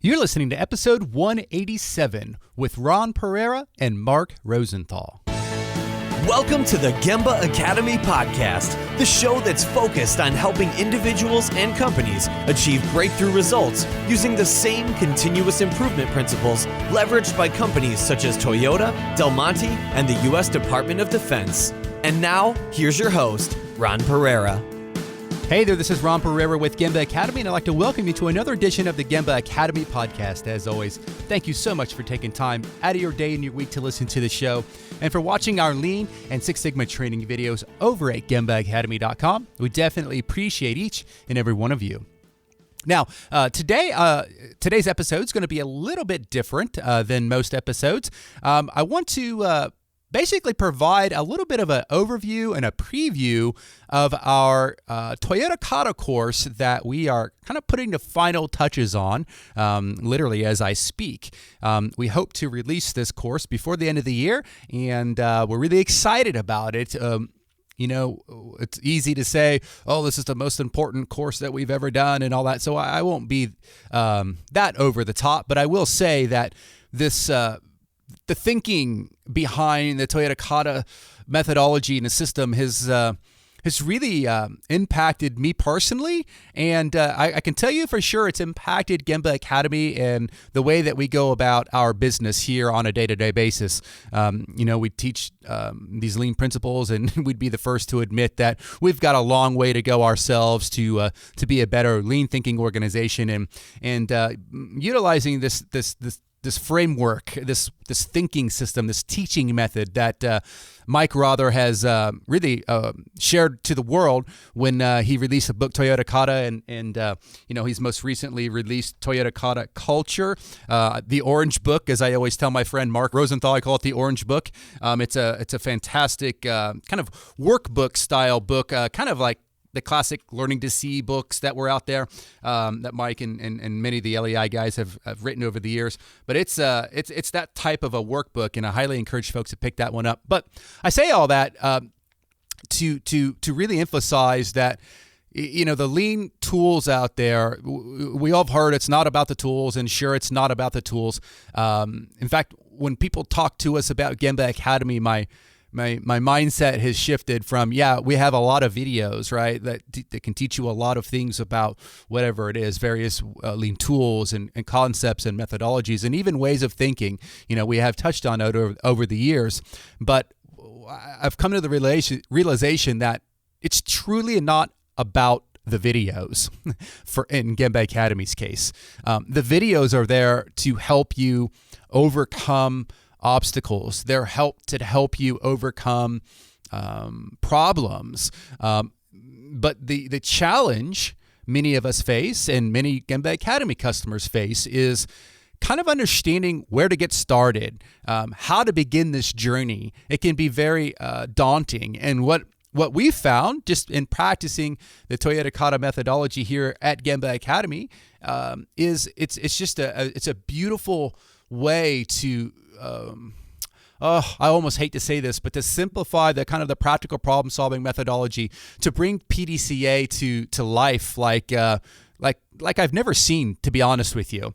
You're listening to episode 187 with Ron Pereira and Mark Rosenthal. Welcome to the Gemba Academy podcast, the show that's focused on helping individuals and companies achieve breakthrough results using the same continuous improvement principles leveraged by companies such as Toyota, Del Monte, and the U.S. Department of Defense. And now, here's your host, Ron Pereira. Hey there, this is Ron Pereira with Gemba Academy, and I'd like to welcome you to another edition of the Gemba Academy podcast. As always, thank you so much for taking time out of your day and your week to listen to the show, and for watching our Lean and Six Sigma training videos over at GembaAcademy.com. We definitely appreciate each and every one of you. Now, today's episode is going to be a little bit different than most episodes. I want to basically provide a little bit of an overview and a preview of our Toyota Kata course that we are kind of putting the final touches on, literally as I speak. We hope to release this course before the end of the year, and we're really excited about it. You know, it's easy to say, oh, this is the most important course that we've ever done and all that, so I won't be that over the top, but I will say that this the thinking behind the Toyota Kata methodology and the system has really impacted me personally, and I can tell you for sure it's impacted Gemba Academy and the way that we go about our business here on a day-to-day basis. We teach these lean principles, and we'd be the first to admit that we've got a long way to go ourselves to be a better lean thinking organization, and utilizing this framework, this thinking system, this teaching method that Mike Rother has really shared to the world when he released the book Toyota Kata, and he's most recently released Toyota Kata Culture, the Orange Book, as I always tell my friend Mark Rosenthal. I call it the Orange Book. It's a fantastic kind of workbook style book, kind of like the classic Learning to See books that were out there that Mike and many of the LEI guys have written over the years. But it's that type of a workbook, and I highly encourage folks to pick that one up. But I say all that to really emphasize that, the lean tools out there, we all have heard it's not about the tools, and sure, it's not about the tools. In fact, when people talk to us about Gemba Academy, my mindset has shifted from, we have a lot of videos, right, that can teach you a lot of things about whatever it is, various lean tools and concepts and methodologies and even ways of thinking, we have touched on over the years. But I've come to the realization that it's truly not about the videos in Gemba Academy's case. The videos are there to help you overcome obstacles. They're to help you overcome problems. But the challenge many of us face and many Gemba Academy customers face is kind of understanding where to get started, how to begin this journey. It can be very daunting. And what we found just in practicing the Toyota Kata methodology here at Gemba Academy is it's a beautiful way to I almost hate to say this, but to simplify the kind of the practical problem-solving methodology to bring PDCA to life like I've never seen, to be honest with you.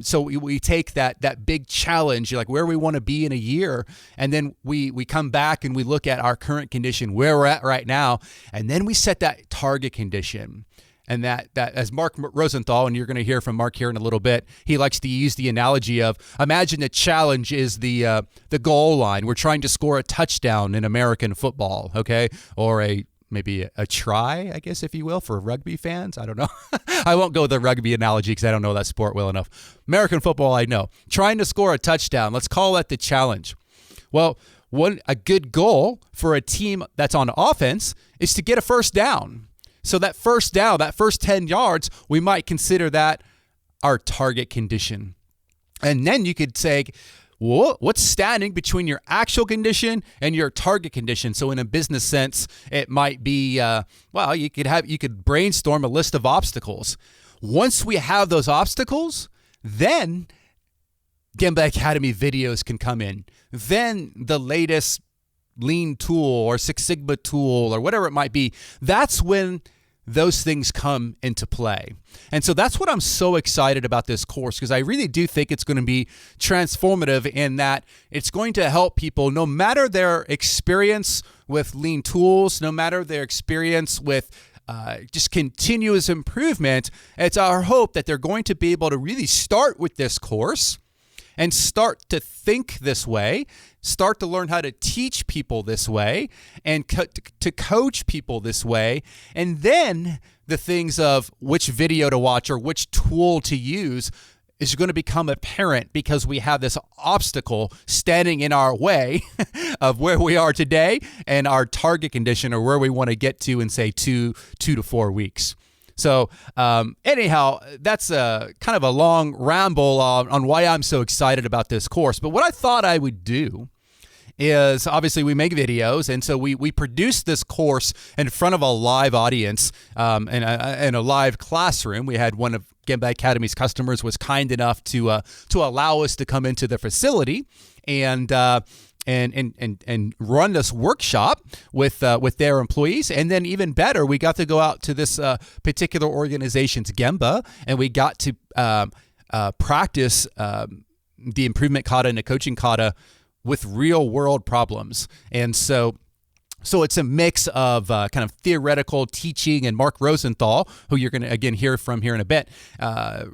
So we take that big challenge, like where we want to be in a year, and then we come back and we look at our current condition, where we're at right now, and then we set that target condition. And that as Mark Rosenthal, and you're going to hear from Mark here in a little bit, he likes to use the analogy of, imagine the challenge is the goal line. We're trying to score a touchdown in American football, okay? Or maybe a try, I guess, if you will, for rugby fans. I don't know. I won't go with the rugby analogy because I don't know that sport well enough. American football, I know. Trying to score a touchdown. Let's call that the challenge. Well, a good goal for a team that's on offense is to get a first down. So that first down, that first 10 yards, we might consider that our target condition. And then you could say, what's standing between your actual condition and your target condition? So in a business sense, it might be, you could brainstorm a list of obstacles. Once we have those obstacles, then Gemba Academy videos can come in. Then the latest Lean tool or Six Sigma tool or whatever it might be, that's when those things come into play. And so that's what I'm so excited about this course, because I really do think it's going to be transformative in that it's going to help people, no matter their experience with lean tools, no matter their experience with just continuous improvement. It's our hope that they're going to be able to really start with this course and start to think this way, start to learn how to teach people this way, and to coach people this way. And then the things of which video to watch or which tool to use is going to become apparent, because we have this obstacle standing in our way of where we are today and our target condition, or where we want to get to in, say, 2 to 4 weeks. So anyhow, that's kind of a long ramble on why I'm so excited about this course. But what I thought I would do is, obviously we make videos, and so we produced this course in front of a live audience in a live classroom. We had one of Gemba Academy's customers was kind enough to allow us to come into the facility and run this workshop with their employees. And then even better, we got to go out to this particular organization's Gemba, and we got to practice the Improvement Kata and the Coaching Kata with real world problems. And so it's a mix of kind of theoretical teaching, and Mark Rosenthal, who you're going to again hear from here in a bit.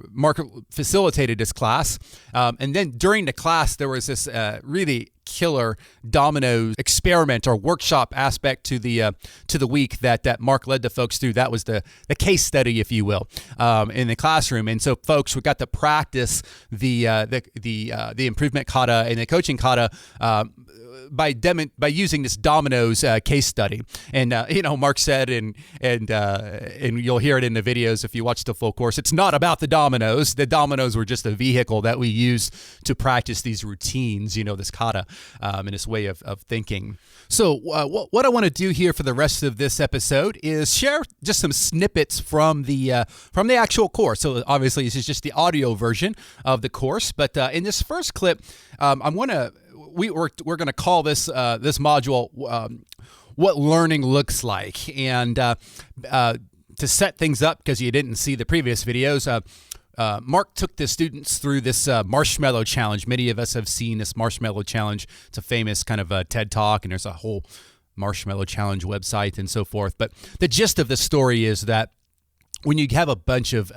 Mark facilitated this class, and then during the class there was this really killer dominoes experiment or workshop aspect to the week that Mark led the folks through. That was the case study, if you will, in the classroom. And so folks, we got to practice the Improvement Kata and the Coaching Kata by using this dominoes case study. And Mark said, and you'll hear it in the videos if you watch the full course, it's not about the dominoes. The dominoes were just a vehicle that we use to practice these routines, this kata and this way of thinking. So what I want to do here for the rest of this episode is share just some snippets from the actual course. So obviously this is just the audio version of the course, but in this first clip, we're going to call this module what learning looks like. And to set things up, because you didn't see the previous videos, Mark took the students through this marshmallow challenge. Many of us have seen this marshmallow challenge. It's a famous kind of TED Talk, and there's a whole marshmallow challenge website and so forth. But the gist of the story is that when you have a bunch of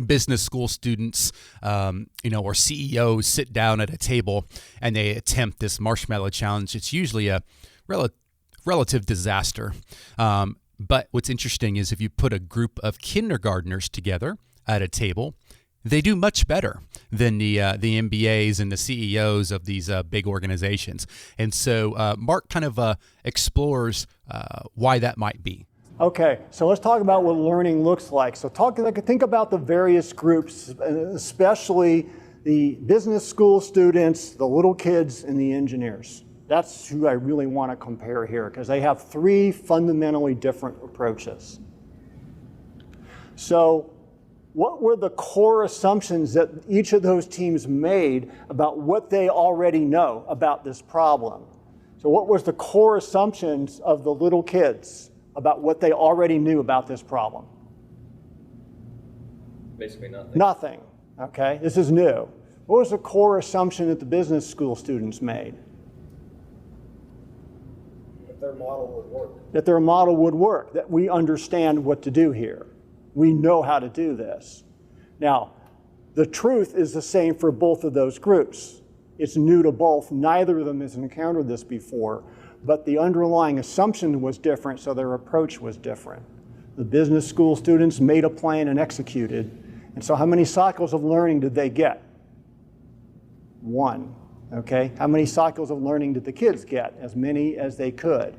business school students, or CEOs sit down at a table and they attempt this marshmallow challenge, it's usually a relative disaster. But what's interesting is if you put a group of kindergartners together at a table, they do much better than the MBAs and the CEOs of these big organizations. And so Mark kind of explores why that might be. Okay, so let's talk about what learning looks like. So think about the various groups, especially the business school students, the little kids, and the engineers. That's who I really want to compare here, because they have 3 fundamentally different approaches. So what were the core assumptions that each of those teams made about what they already know about this problem? So what was the core assumptions of the little kids about what they already knew about this problem? Basically nothing. Nothing, okay? This is new. What was the core assumption that the business school students made? That their model would work. That their model would work, that we understand what to do here. We know how to do this. Now, the truth is the same for both of those groups. It's new to both. Neither of them has encountered this before. But the underlying assumption was different, so their approach was different. The business school students made a plan and executed. And so how many cycles of learning did they get? 1, okay? How many cycles of learning did the kids get? As many as they could.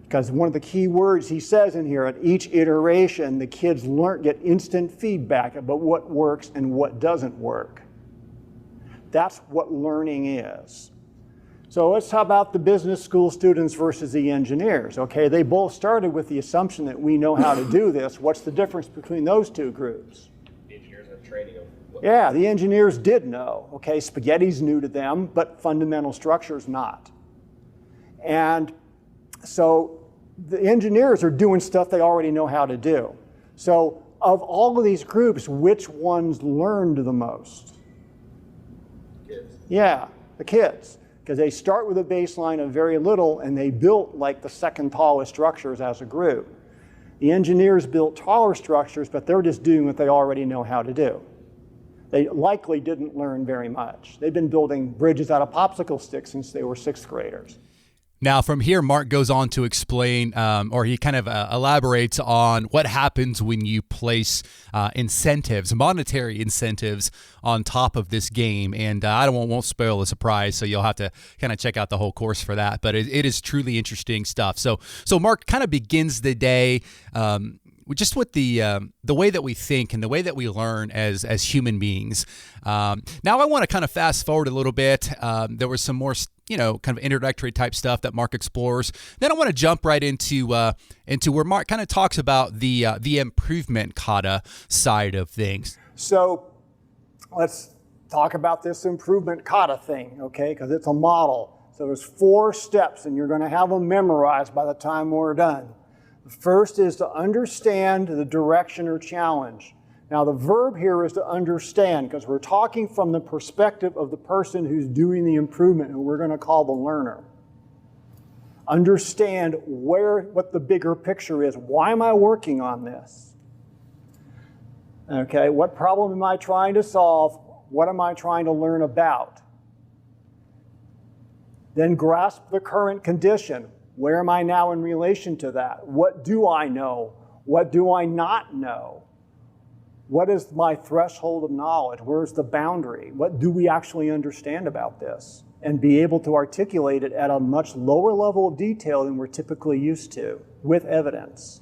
Because one of the key words he says in here, at each iteration, the kids get instant feedback about what works and what doesn't work. That's what learning is. So let's talk about the business school students versus the engineers. Okay, they both started with the assumption that we know how to do this. What's the difference between those 2 groups? The engineers have training of what? Yeah, the engineers did know. Okay, spaghetti's new to them, but fundamental structure's not. And so the engineers are doing stuff they already know how to do. So of all of these groups, which ones learned the most? Kids. Yeah, the kids. Because they start with a baseline of very little and they built like the second tallest structures as a group. The engineers built taller structures, but they're just doing what they already know how to do. They likely didn't learn very much. They've been building bridges out of popsicle sticks since they were sixth graders. Now, from here, Mark goes on to explain, or he kind of elaborates on what happens when you place incentives, monetary incentives, on top of this game. And I won't spoil the surprise, so you'll have to kind of check out the whole course for that. But it is truly interesting stuff. So Mark kind of begins the day just with the way that we think and the way that we learn as human beings. Now, I want to kind of fast forward a little bit. There was some more kind of introductory type stuff that Mark explores. Then I want to jump right into where Mark kind of talks about the improvement kata side of things. So let's talk about this improvement kata thing, okay? Because it's a model. So there's 4 steps, and you're going to have them memorized by the time we're done. The first is to understand the direction or challenge. Now, the verb here is to understand, because we're talking from the perspective of the person who's doing the improvement, who we're going to call the learner. Understand what the bigger picture is. Why am I working on this? Okay, what problem am I trying to solve? What am I trying to learn about? Then grasp the current condition. Where am I now in relation to that? What do I know? What do I not know? What is my threshold of knowledge? Where's the boundary? What do we actually understand about this? And be able to articulate it at a much lower level of detail than we're typically used to, with evidence.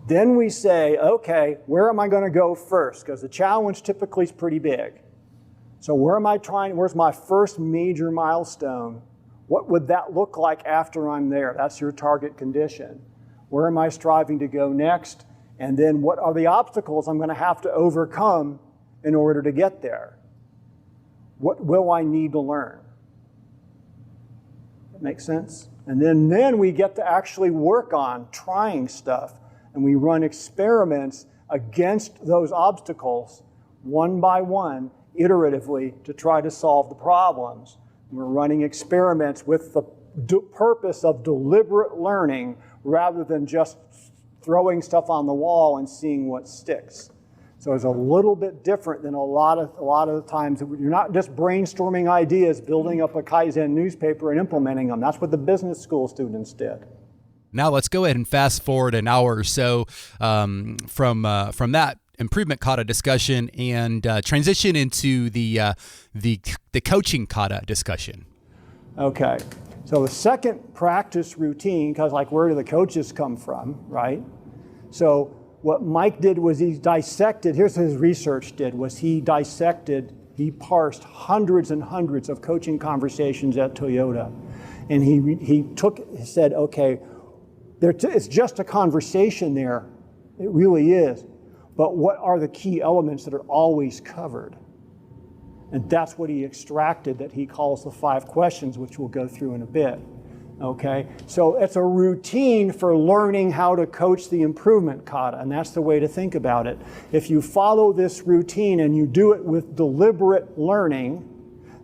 Then we say, okay, where am I going to go first? Because the challenge typically is pretty big. So where's my first major milestone? What would that look like after I'm there? That's your target condition. Where am I striving to go next? And then what are the obstacles I'm going to have to overcome in order to get there? What will I need to learn? That makes sense? And then we get to actually work on trying stuff, and we run experiments against those obstacles one by one, iteratively, to try to solve the problems. We're running experiments with the purpose of deliberate learning rather than just throwing stuff on the wall and seeing what sticks. So it's a little bit different than a lot of the times. You're not just brainstorming ideas, building up a Kaizen newspaper and implementing them. That's what the business school students did. Now let's go ahead and fast forward an hour or so from that improvement kata discussion and transition into the coaching kata discussion. Okay. So the second practice routine, because where do the coaches come from, right? So what Mike did was he dissected, here's what his research did, was he parsed hundreds and hundreds of coaching conversations at Toyota. And he said, okay, it's just a conversation there. It really is. But what are the key elements that are always covered? And that's what he extracted that he calls the 5 questions, which we'll go through in a bit. Okay? So it's a routine for learning how to coach the improvement kata, and that's the way to think about it. If you follow this routine and you do it with deliberate learning,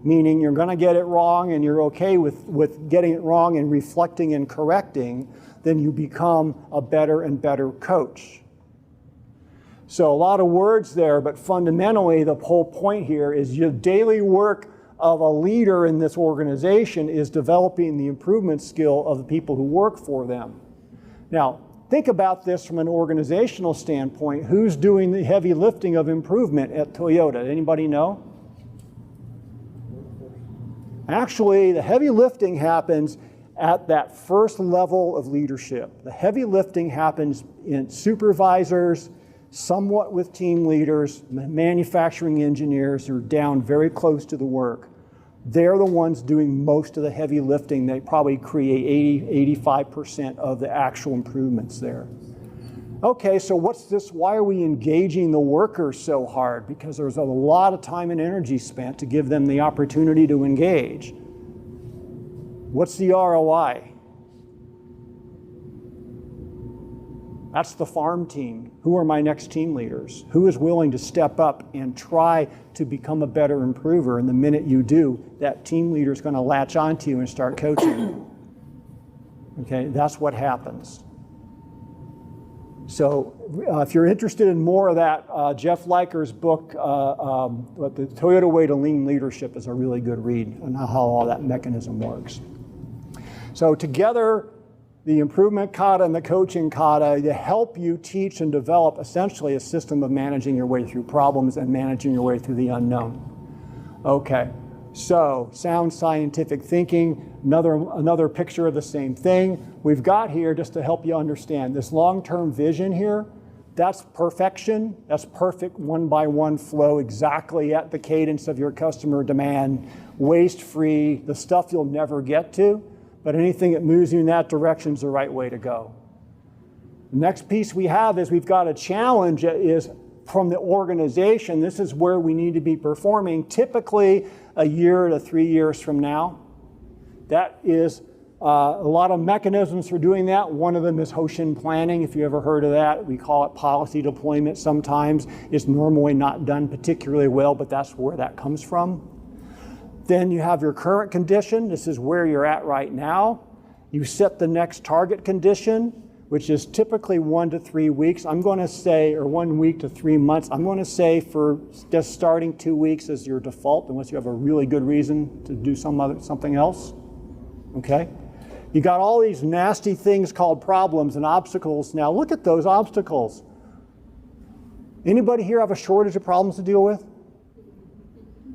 meaning you're going to get it wrong and you're okay with getting it wrong and reflecting and correcting, then you become a better and better coach. So a lot of words there, but fundamentally the whole point here is your daily work of a leader in this organization is developing the improvement skill of the people who work for them. Now, think about this from an organizational standpoint. Who's doing the heavy lifting of improvement at Toyota? Anybody know? Actually, the heavy lifting happens at that first level of leadership. The heavy lifting happens in supervisors, somewhat with team leaders, manufacturing engineers who are down very close to the work. They're the ones doing most of the heavy lifting. They probably create 85% of the actual improvements there. Okay, so what's this? Why are we engaging the workers so hard? Because there's a lot of time and energy spent to give them the opportunity to engage. What's the ROI? That's the farm team. Who are my next team leaders? Who is willing to step up and try to become a better improver? And the minute you do, that team leader is going to latch onto you and start coaching. Okay, that's what happens. So if you're interested in more of that, Jeff Liker's book, The Toyota Way to Lean Leadership, is a really good read on how all that mechanism works. So together, the Improvement Kata and the Coaching Kata, they help you teach and develop essentially a system of managing your way through problems and managing your way through the unknown. Okay, so sound scientific thinking, another picture of the same thing. We've got here, just to help you understand, this long-term vision here, that's perfection. That's perfect one-by-one flow, exactly at the cadence of your customer demand, waste-free, the stuff you'll never get to. But anything that moves you in that direction is the right way to go. The next piece we have is we've got a challenge that is from the organization. This is where we need to be performing typically a year to 3 years from now. That is a lot of mechanisms for doing that. One of them is Hoshin planning, if you ever heard of that. We call it policy deployment sometimes. It's normally not done particularly well, but that's where that comes from. Then you have your current condition. This is where you're at right now. You set the next target condition, which is typically 1 to 3 weeks. I'm going to say, or 1 week to 3 months. I'm going to say for just starting 2 weeks as your default, unless you have a really good reason to do something else. Okay? You got all these nasty things called problems and obstacles. Now look at those obstacles. Anybody here have a shortage of problems to deal with?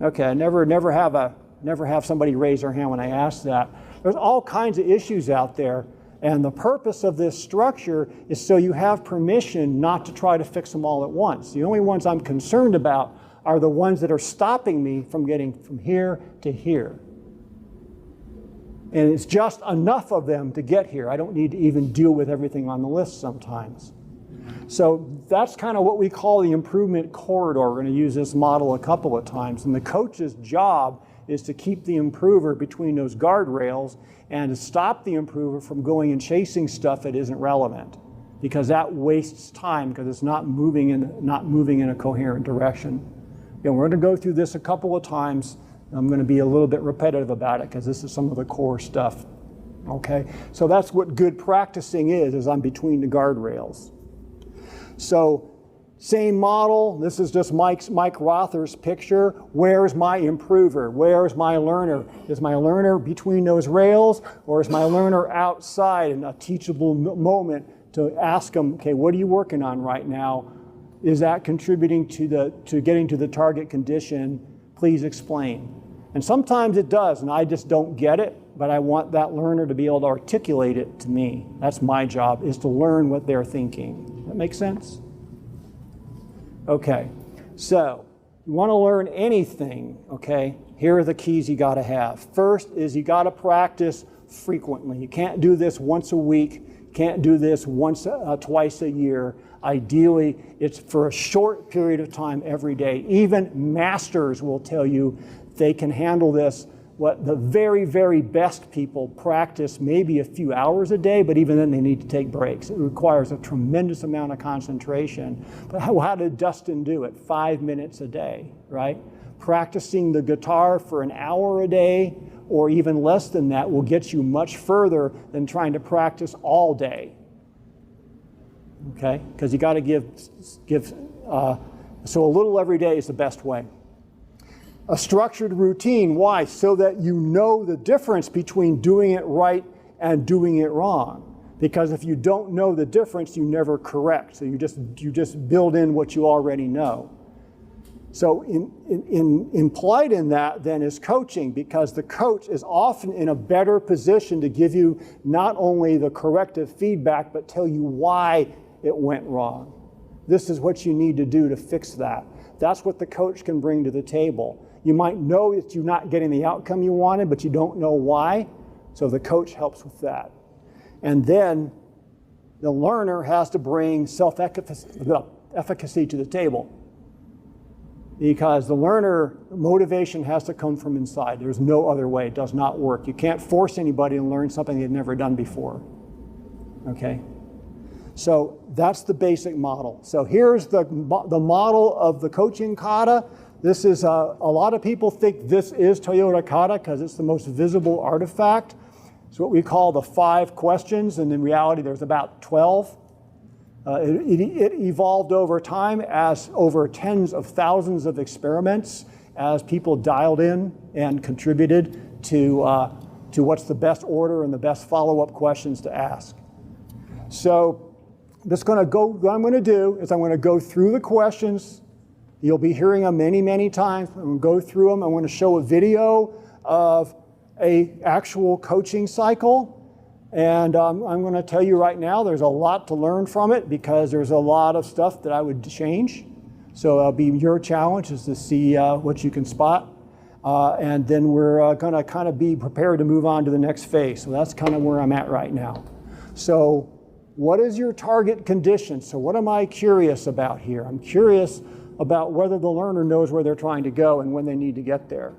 Okay, I never have somebody raise their hand when I ask that. There's all kinds of issues out there, and the purpose of this structure is so you have permission not to try to fix them all at once. The only ones I'm concerned about are the ones that are stopping me from getting from here to here. And it's just enough of them to get here. I don't need to even deal with everything on the list sometimes. So that's kind of what we call the improvement corridor. We're going to use this model a couple of times. And the coach's job is to keep the improver between those guardrails and to stop the improver from going and chasing stuff that isn't relevant, because that wastes time because it's not moving in a coherent direction. We're going to go through this a couple of times. I'm going to be a little bit repetitive about it because this is some of the core stuff. Okay, so that's what good practicing is I'm between the guardrails. So same model, this is just Mike Rother's picture. Where's my improver? Where's my learner? Is my learner between those rails, or is my learner outside in a teachable moment to ask them, okay, what are you working on right now? Is that contributing to getting to the target condition? Please explain. And sometimes it does, and I just don't get it, but I want that learner to be able to articulate it to me. That's my job, is to learn what they're thinking. That make sense? Okay, so you want to learn anything, okay? Here are the keys you got to have. First is you got to practice frequently. You can't do this once a week. You can't do this twice a year. Ideally, it's for a short period of time every day. Even masters will tell you they can handle this. What the very, very best people practice maybe a few hours a day, but even then they need to take breaks. It requires a tremendous amount of concentration. But how did Dustin do it? 5 minutes a day, right? Practicing the guitar for an hour a day, or even less than that, will get you much further than trying to practice all day. Okay? Because you got to give. So a little every day is the best way. A structured routine. Why? So that you know the difference between doing it right and doing it wrong. Because if you don't know the difference, you never correct. So you just build in what you already know. So implied in that then is coaching, because the coach is often in a better position to give you not only the corrective feedback, but tell you why it went wrong. This is what you need to do to fix that. That's what the coach can bring to the table. You might know that you're not getting the outcome you wanted, but you don't know why. So the coach helps with that. And then the learner has to bring self-efficacy to the table. Because the learner, motivation has to come from inside. There's no other way. It does not work. You can't force anybody to learn something they've never done before. Okay? So that's the basic model. So here's the model of the Coaching Kata. This is, a lot of people think this is Toyota Kata because it's the most visible artifact. It's what we call the 5 questions, and in reality there's about 12. It evolved over time as over tens of thousands of experiments as people dialed in and contributed to what's the best order and the best follow-up questions to ask. So what I'm going to do is I'm going to go through the questions. You'll be hearing them many, many times. I'm going to go through them. I want to show a video of an actual coaching cycle. And I'm going to tell you right now, there's a lot to learn from it because there's a lot of stuff that I would change. So it'll be your challenge is to see what you can spot. And then we're going to kind of be prepared to move on to the next phase. So that's kind of where I'm at right now. So what is your target condition? So what am I curious about here? I'm curious about whether the learner knows where they're trying to go and when they need to get there.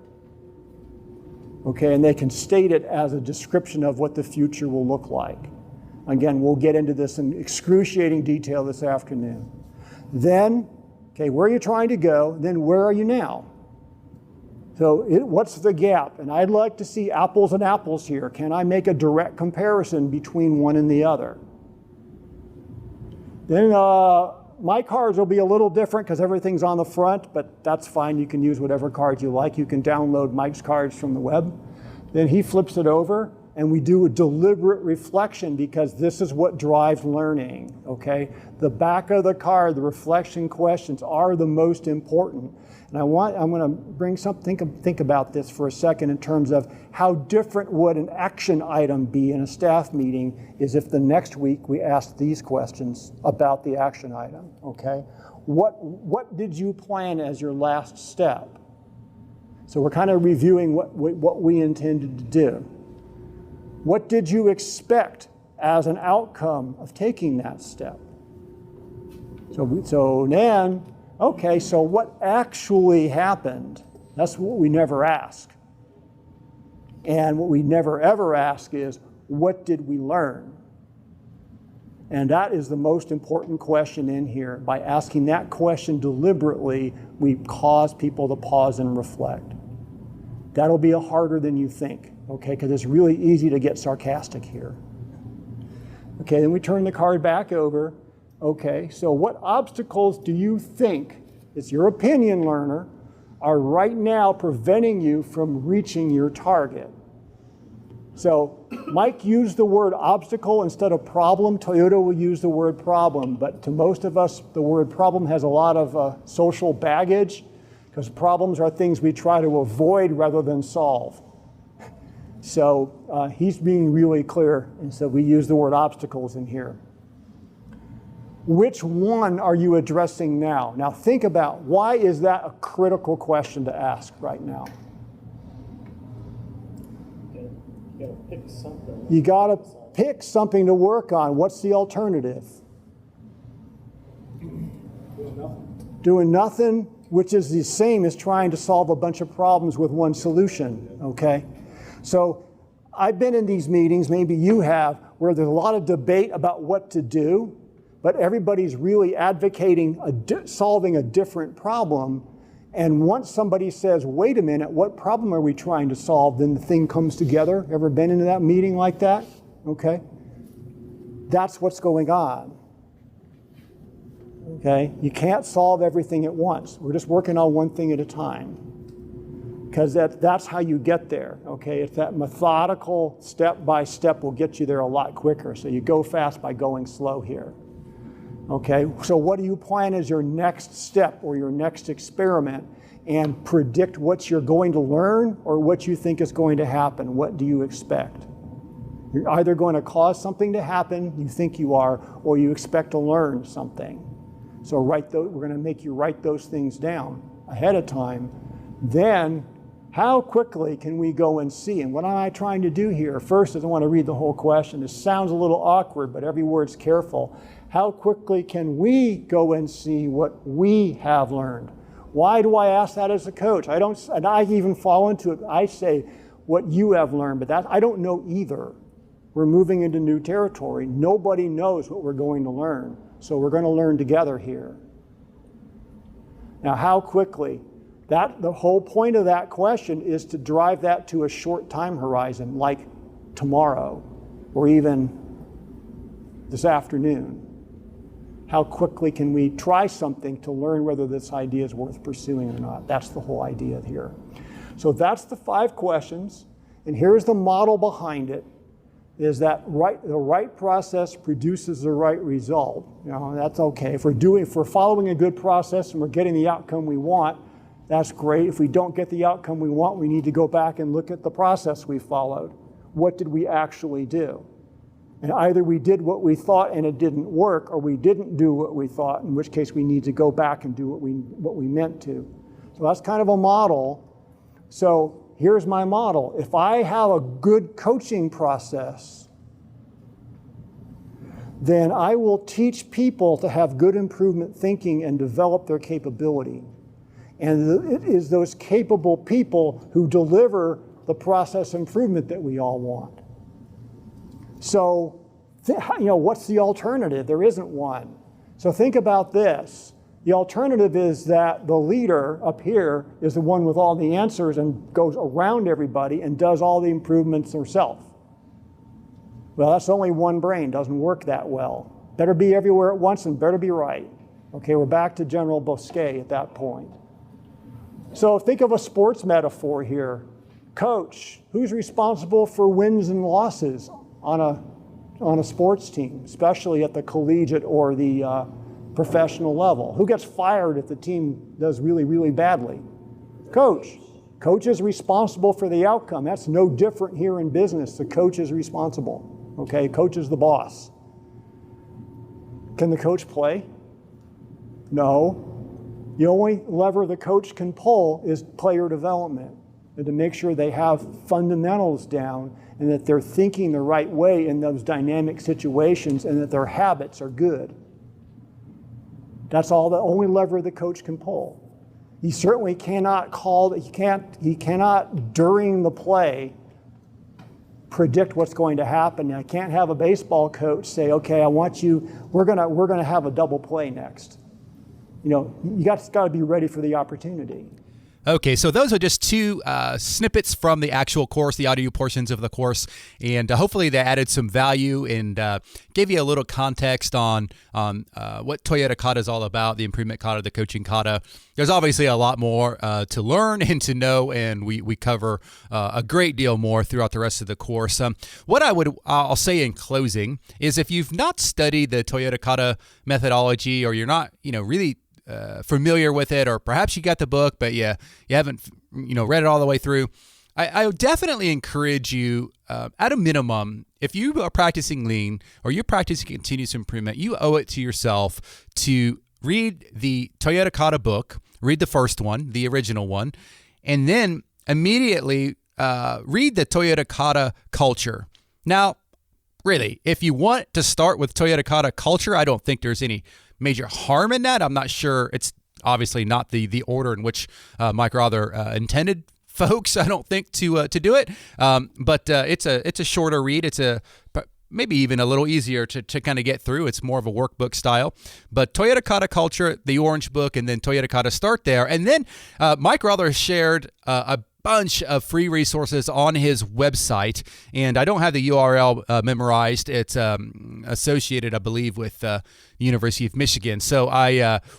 Okay, and they can state it as a description of what the future will look like. Again, we'll get into this in excruciating detail this afternoon. Then, okay, where are you trying to go? Then where are you now? So what's the gap? And I'd like to see apples and apples here. Can I make a direct comparison between one and the other? Then my cards will be a little different because everything's on the front, but that's fine. You can use whatever cards you like. You can download Mike's cards from the web. Then he flips it over, and we do a deliberate reflection because this is what drives learning, okay? The back of the card, the reflection questions are the most important. And I'm going to bring think about this for a second in terms of how different would an action item be in a staff meeting is if the next week we asked these questions about the action item, okay? What did you plan as your last step? So we're kind of reviewing what we intended to do. What did you expect as an outcome of taking that step? So then, okay, so what actually happened? That's what we never ask. And what we never ever ask is, what did we learn? And that is the most important question in here. By asking that question deliberately, we cause people to pause and reflect. That'll be harder than you think, okay? Because it's really easy to get sarcastic here. Okay, then we turn the card back over. Okay, so what obstacles do you think, it's your opinion, learner, are right now preventing you from reaching your target? So Mike used the word obstacle instead of problem. Toyota will use the word problem, but to most of us, the word problem has a lot of social baggage because problems are things we try to avoid rather than solve. So he's being really clear, and so we use the word obstacles in here. Which one are you addressing now? Now think about, why is that a critical question to ask right now? You gotta pick something. You gotta pick something to work on. What's the alternative? Doing nothing, which is the same as trying to solve a bunch of problems with one solution, okay? So I've been in these meetings, maybe you have, where there's a lot of debate about what to do, but everybody's really advocating solving a different problem. And once somebody says, wait a minute, what problem are we trying to solve? Then the thing comes together. Ever been into that meeting like that? Okay. That's what's going on. Okay. You can't solve everything at once. We're just working on one thing at a time. Because that's how you get there. Okay. It's that methodical step by step will get you there a lot quicker. So you go fast by going slow here. Okay, so what do you plan as your next step or your next experiment and predict what you're going to learn or what you think is going to happen? What do you expect? You're either going to cause something to happen, you think you are, or you expect to learn something. So we're going to make you write those things down ahead of time. Then, how quickly can we go and see? And what am I trying to do here? First, I don't want to read the whole question. This sounds a little awkward, but every word's careful. How quickly can we go and see what we have learned? Why do I ask that as a coach? I even fall into it. I say what you have learned, but I don't know either. We're moving into new territory. Nobody knows what we're going to learn, so we're going to learn together here. Now, how quickly? The whole point of that question is to drive that to a short time horizon, like tomorrow or even this afternoon. How quickly can we try something to learn whether this idea is worth pursuing or not? That's the whole idea here. So that's the 5 questions, and here's the model behind it, is that the right process produces the right result. You know, that's okay. If we're following a good process and we're getting the outcome we want, that's great. If we don't get the outcome we want, we need to go back and look at the process we followed. What did we actually do? And either we did what we thought and it didn't work, or we didn't do what we thought, in which case we need to go back and do what we meant to. So that's kind of a model. So here's my model. If I have a good coaching process, then I will teach people to have good improvement thinking and develop their capability. And it is those capable people who deliver the process improvement that we all want. So, what's the alternative? There isn't one. So think about this. The alternative is that the leader up here is the one with all the answers and goes around everybody and does all the improvements herself. Well, that's only one brain, doesn't work that well. Better be everywhere at once and better be right. Okay, we're back to General Bosquet at that point. So think of a sports metaphor here. Coach, who's responsible for wins and losses on a sports team, especially at the collegiate or the professional level? Who gets fired if the team does really, really badly? Coach. Coach is responsible for the outcome. That's no different here in business. The coach is responsible. Okay, coach is the boss. Can the coach play? No. The only lever the coach can pull is player development, and to make sure they have fundamentals down and that they're thinking the right way in those dynamic situations and that their habits are good. That's all the only lever the coach can pull. He certainly cannot he cannot during the play predict what's going to happen. I can't have a baseball coach say, okay, we're gonna have a double play next. You got to be ready for the opportunity. Okay, so those are just 2 snippets from the actual course, the audio portions of the course, and hopefully they added some value and gave you a little context on what Toyota Kata is all about, the Improvement Kata, the Coaching Kata. There's obviously a lot more to learn and to know, and we cover a great deal more throughout the rest of the course. What I'll say in closing is, if you've not studied the Toyota Kata methodology, or you're not really familiar with it, or perhaps you got the book but you haven't read it all the way through, I would definitely encourage you, at a minimum, if you are practicing lean or you're practicing continuous improvement, you owe it to yourself to read the Toyota Kata book, read the first one, the original one, and then immediately read the Toyota Kata culture. Now, really, if you want to start with Toyota Kata culture, I don't think there's any major harm in that. I'm not sure. It's obviously not the order in which Mike rather intended folks, I don't think, to do it. But it's a shorter read. It's maybe even a little easier to kind of get through. It's more of a workbook style. But Toyota Kata culture, the orange book, and then Toyota Kata, start there. And then Mike rather shared a bunch of free resources on his website, and I don't have the URL memorized. It's associated, I believe, with University of Michigan. So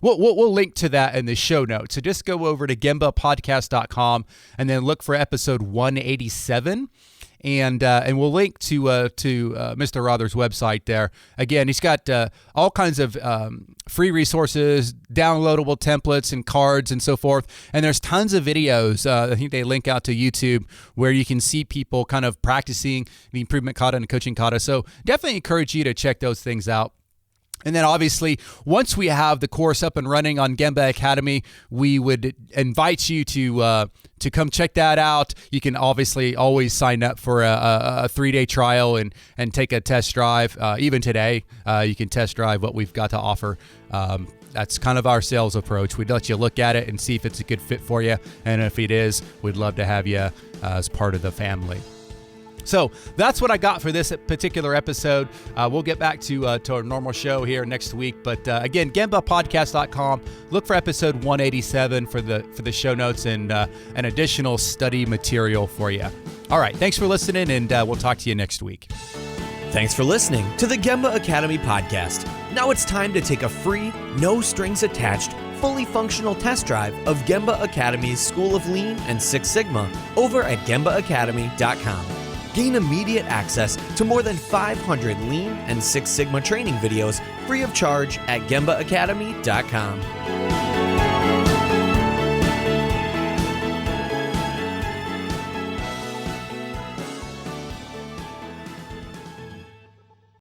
we'll link to that in the show notes. So just go over to gembapodcast.com and then look for episode 187. And we'll link to Mr. Rother's website there. Again, he's got all kinds of free resources, downloadable templates and cards and so forth. And there's tons of videos. I think they link out to YouTube where you can see people kind of practicing the Improvement Kata and the Coaching Kata. So definitely encourage you to check those things out. And then obviously, once we have the course up and running on Gemba Academy, we would invite you to come check that out. You can obviously always sign up for a 3-day trial and take a test drive. Even today, you can test drive what we've got to offer. That's kind of our sales approach. We'd let you look at it and see if it's a good fit for you. And if it is, we'd love to have you as part of the family. So that's what I got for this particular episode. We'll get back to our normal show here next week. But again, gembapodcast.com. Look for episode 187 for the show notes and an additional study material for you. All right. Thanks for listening, and we'll talk to you next week. Thanks for listening to the Gemba Academy podcast. Now it's time to take a free, no strings attached, fully functional test drive of Gemba Academy's School of Lean and Six Sigma over at gembaacademy.com. Gain immediate access to more than 500 Lean and Six Sigma training videos free of charge at gembaacademy.com.